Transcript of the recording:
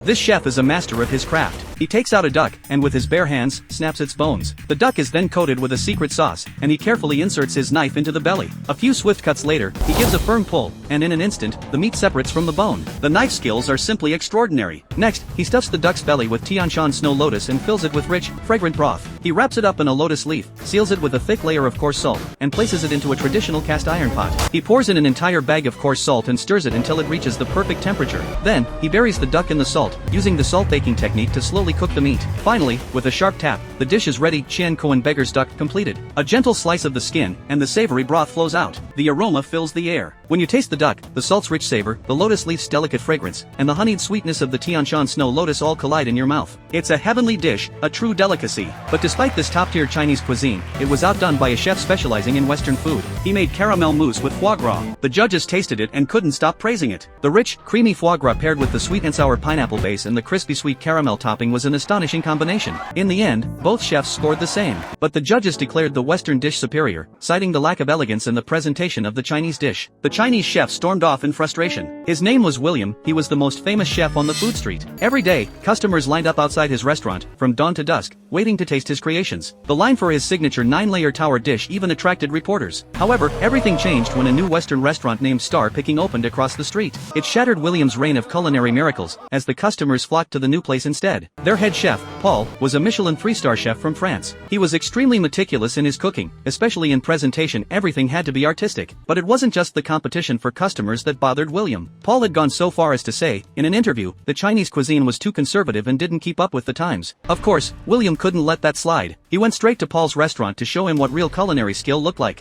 This chef is a master of his craft. He takes out a duck, and with his bare hands, snaps its bones. The duck is then coated with a secret sauce, and he carefully inserts his knife into the belly. A few swift cuts later, he gives a firm pull, and in an instant, the meat separates from the bone. The knife skills are simply extraordinary. Next, he stuffs the duck's belly with Tianshan snow lotus and fills it with rich, fragrant broth. He wraps it up in a lotus leaf, seals it with a thick layer of coarse salt, and places it into a traditional cast iron pot. He pours in an entire bag of coarse salt and stirs it until it reaches the perfect temperature. Then, he buries the duck in the salt, using the salt baking technique to slowly cook the meat. Finally, with a sharp tap, the dish is ready. Qian Koan beggar's duck completed. A gentle slice of the skin, and the savory broth flows out. The aroma fills the air. When you taste the duck, the salt's rich savor, the lotus leaf's delicate fragrance, and the honeyed sweetness of the Tianshan snow lotus all collide in your mouth. It's a heavenly dish, a true delicacy. But despite this top-tier Chinese cuisine, it was outdone by a chef specializing in Western food. He made caramel mousse with foie gras. The judges tasted it and couldn't stop praising it. The rich, creamy foie gras paired with the sweet and sour pineapple base and the crispy sweet caramel topping was an astonishing combination. In the end, both chefs scored the same. But the judges declared the Western dish superior, citing the lack of elegance in the presentation of the Chinese dish. The Chinese chef stormed off in frustration. His name was William. He was the most famous chef on the food street. Every day, customers lined up outside his restaurant, from dawn to dusk, waiting to taste his creations. The line for his signature 9-layer tower dish even attracted reporters. However, everything changed when a new Western restaurant named Star Picking opened across the street. It shattered William's reign of culinary miracles, as the customers flocked to the new place instead. Their head chef, Paul, was a Michelin 3-star chef from France. He was extremely meticulous in his cooking, especially in presentation. Everything had to be artistic. But it wasn't just the competition for customers that bothered William. Paul had gone so far as to say, in an interview, the Chinese cuisine was too conservative and didn't keep up with the times. Of course, William couldn't let that slide. He went straight to Paul's restaurant to show him what real culinary skill looked like.